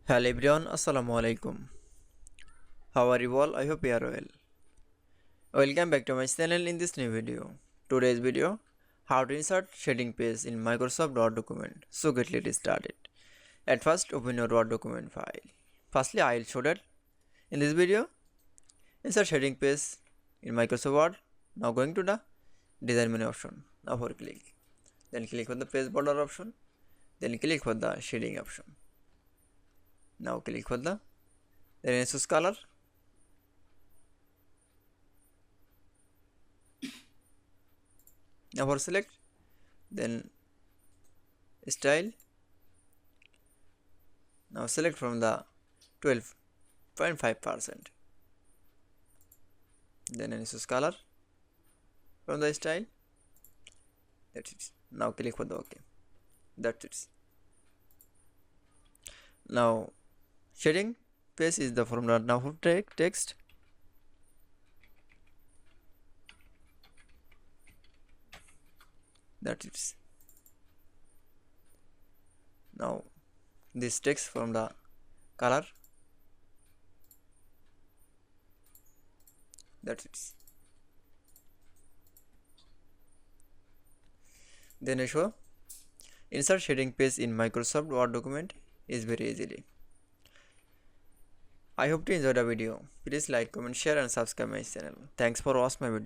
Hello everyone, Assalamu alaikum. How are you all? I hope you are well. Welcome back to my channel in this new video. Today's video, how to insert shading page in Microsoft Word document. So get it started. At first, open your Word document file. Firstly, I will show that in this video, insert shading page in Microsoft Word. Now going to the design menu option. Now for click. Then click on the page border option. Then click on the shading option. Now click on the Renaissance color. Now for select, then style. Now select from the 12.5%. Then Renaissance color from the style. That's it. Now click for the OK. That's it. Now shading page is the formula. Now for text. That's it. Now this text from the color. That's it. Then I show insert shading page in Microsoft Word document is very easily. I hope you enjoyed the video. Please like, comment, share and subscribe my channel. Thanks for watching my video.